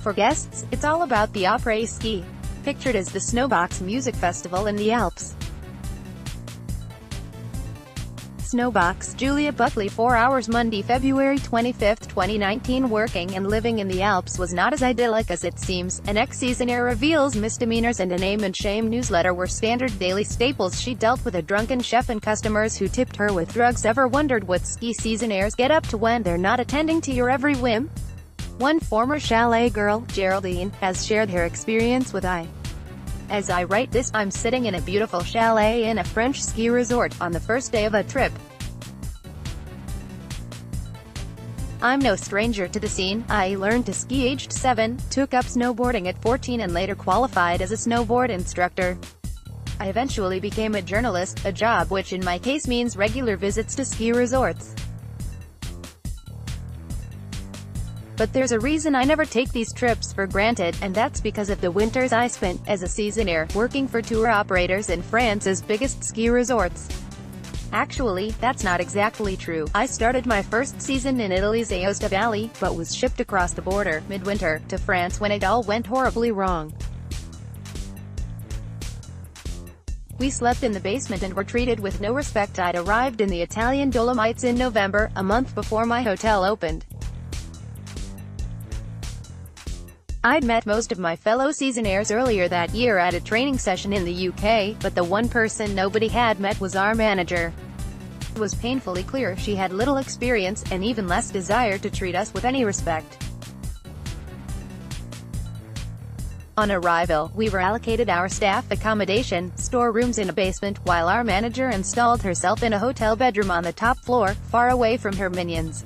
For guests, it's all about the apres ski, pictured as the Snowboxx Music Festival in the Alps. Snowboxx, Julia Buckley 4 hours Monday, February 25, 2019. Working and living in the Alps was not as idyllic as it seems. An ex-seasonaire reveals Misdemeanours and a name and shame newsletter were standard daily staples. She dealt with a drunken chef and customers who tipped her with drugs. Ever wondered what ski seasonnaires get up to when they're not attending to your every whim? One former chalet girl, Geraldine, has shared her experience with I. As I write this, I'm sitting in a beautiful chalet in a French ski resort, on the first day of a trip. I'm no stranger to the scene. I learned to ski aged 7, took up snowboarding at 14 and later qualified as a snowboard instructor. I eventually became a journalist, a job which in my case means regular visits to ski resorts. But there's a reason I never take these trips for granted, and that's because of the winters I spent, as a seasonnaire, working for tour operators in France's biggest ski resorts. Actually, that's not exactly true. I started my first season in Italy's Aosta Valley, but was shipped across the border, midwinter, to France when it all went horribly wrong. We slept in the basement and were treated with no respect. I'd arrived in the Italian Dolomites in November, a month before my hotel opened. I'd met most of my fellow seasonnaires earlier that year at a training session in the UK, but the one person nobody had met was our manager. It was painfully clear she had little experience, and even less desire to treat us with any respect. On arrival, we were allocated our staff accommodation, storerooms in a basement, while our manager installed herself in a hotel bedroom on the top floor, far away from her minions.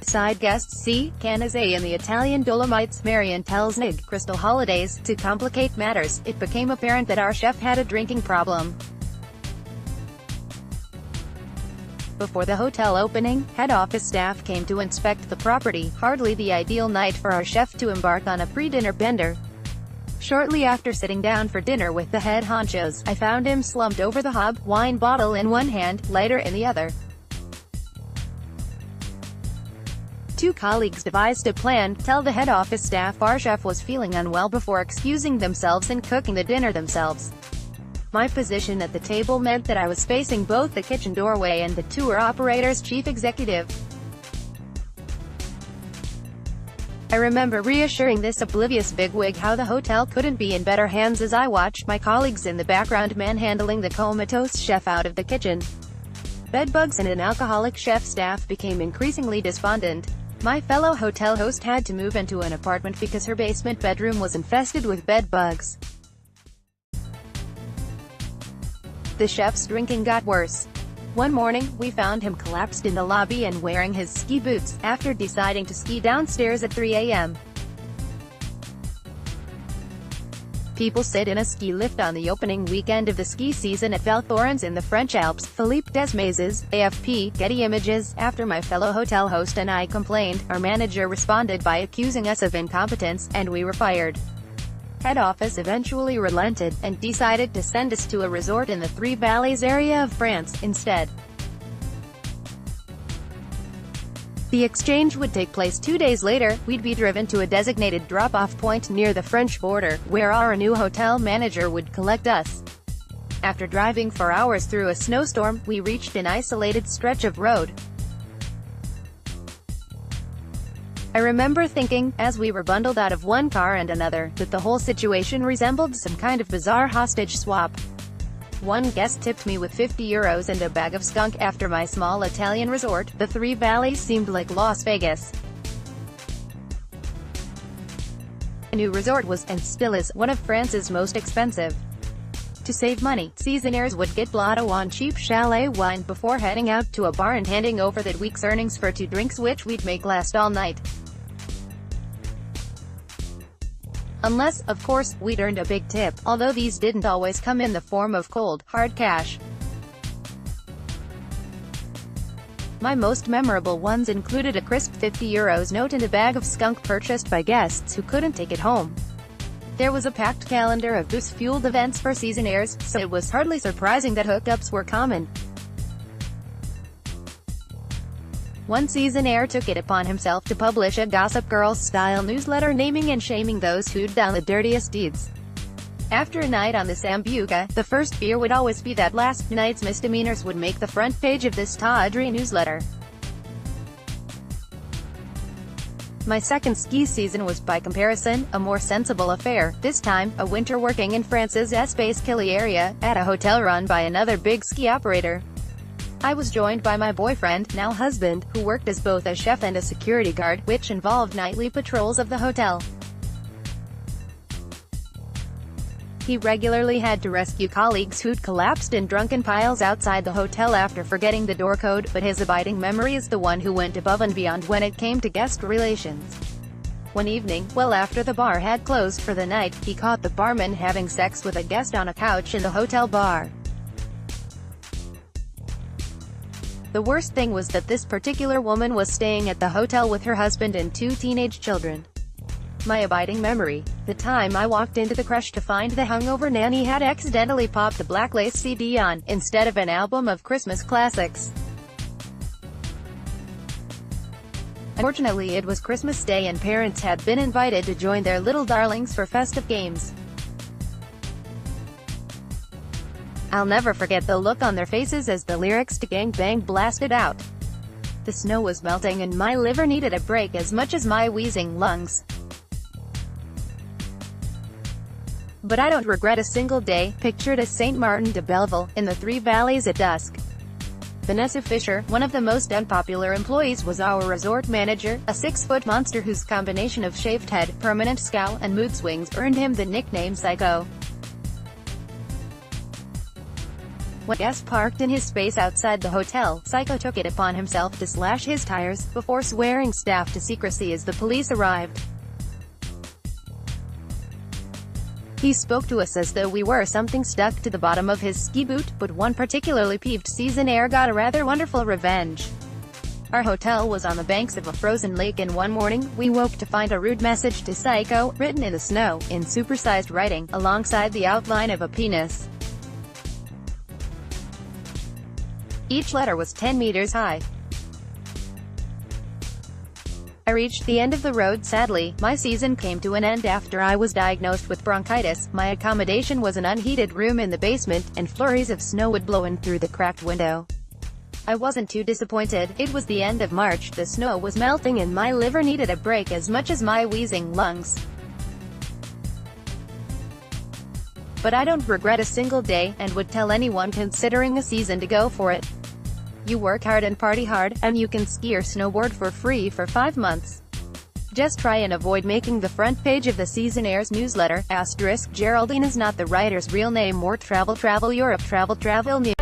Side guests C. Canazei in the Italian Dolomites. Marion tells NIG Crystal Holidays. To complicate matters, it became apparent that our chef had a drinking problem. Before the hotel opening, head office staff came to inspect the property. Hardly the ideal night for our chef to embark on a pre-dinner bender. Shortly after sitting down for dinner with the head honchos, I found him slumped over the hob, wine bottle in one hand, lighter in the other. Two colleagues devised a plan, tell the head office staff our chef was feeling unwell before excusing themselves and cooking the dinner themselves. My position at the table meant that I was facing both the kitchen doorway and the tour operator's chief executive. I remember reassuring this oblivious bigwig how the hotel couldn't be in better hands as I watched my colleagues in the background manhandling the comatose chef out of the kitchen. Bedbugs and an alcoholic chef staff became increasingly despondent. My fellow hotel host had to move into an apartment because her basement bedroom was infested with bedbugs. The chef's drinking got worse. One morning, we found him collapsed in the lobby and wearing his ski boots, after deciding to ski downstairs at 3 a.m. People sit in a ski lift on the opening weekend of the ski season at Val Thorens in the French Alps. Philippe Desmazes, AFP, Getty Images. After my fellow hotel host and I complained, our manager responded by accusing us of incompetence, and we were fired. Head office eventually relented, and decided to send us to a resort in the Three Valleys area of France, instead. The exchange would take place 2 days later. We'd be driven to a designated drop-off point near the French border, where our new hotel manager would collect us. After driving for hours through a snowstorm, we reached an isolated stretch of road. I remember thinking, as we were bundled out of one car and another, that the whole situation resembled some kind of bizarre hostage swap. One guest tipped me with €50 and a bag of skunk. After my small Italian resort, the Three Valleys seemed like Las Vegas. The new resort was, and still is, one of France's most expensive. To save money, seasonnaires would get blotto on cheap chalet wine before heading out to a bar and handing over that week's earnings for 2 drinks which we'd make last all night. Unless, of course, we'd earned a big tip, although these didn't always come in the form of cold, hard cash. My most memorable ones included a crisp €50 note and a bag of skunk purchased by guests who couldn't take it home. There was a packed calendar of booze-fueled events for seasonnaires, so it was hardly surprising that hookups were common. One seasonnaire took it upon himself to publish a Gossip Girl-style newsletter naming and shaming those who'd done the dirtiest deeds. After a night on the Sambuca, the first fear would always be that last night's misdemeanors would make the front page of this tawdry newsletter. My second ski season was, by comparison, a more sensible affair, this time, a winter working in France's Buckley area, at a hotel run by another big ski operator. I was joined by my boyfriend, now husband, who worked as both a chef and a security guard, which involved nightly patrols of the hotel. He regularly had to rescue colleagues who'd collapsed in drunken piles outside the hotel after forgetting the door code, but his abiding memory is the one who went above and beyond when it came to guest relations. One evening, well after the bar had closed for the night, he caught the barman having sex with a guest on a couch in the hotel bar. The worst thing was that this particular woman was staying at the hotel with her husband and two teenage children. My abiding memory: the time I walked into the creche to find the hungover nanny had accidentally popped a black lace CD on, instead of an album of Christmas classics. Unfortunately, it was Christmas Day and parents had been invited to join their little darlings for festive games. I'll never forget the look on their faces as the lyrics to Gang Bang blasted out. The snow was melting and my liver needed a break as much as my wheezing lungs. But I don't regret a single day, pictured as St. Martin de Belleville, in the Three Valleys at dusk. Vanessa Fisher, one of the most unpopular employees, was our resort manager, a 6-foot monster whose combination of shaved head, permanent scowl, and mood swings earned him the nickname Psycho. When guests parked in his space outside the hotel, Psycho took it upon himself to slash his tires, before swearing staff to secrecy as the police arrived. He spoke to us as though we were something stuck to the bottom of his ski boot, but one particularly peeved seasonnaire got a rather wonderful revenge. Our hotel was on the banks of a frozen lake and one morning, we woke to find a rude message to Psycho, written in the snow, in supersized writing, alongside the outline of a penis. Each letter was 10 meters high. I reached the end of the road sadly. My season came to an end after I was diagnosed with bronchitis. My accommodation was an unheated room in the basement, and flurries of snow would blow in through the cracked window. I wasn't too disappointed. It was the end of March, the snow was melting and my liver needed a break as much as my wheezing lungs. But I don't regret a single day, and would tell anyone considering a season to go for it. You work hard and party hard, and you can ski or snowboard for free for 5 months. Just try and avoid making the front page of the Seasonnaires newsletter. *Geraldine is not the writer's real name. More travel Europe travel news.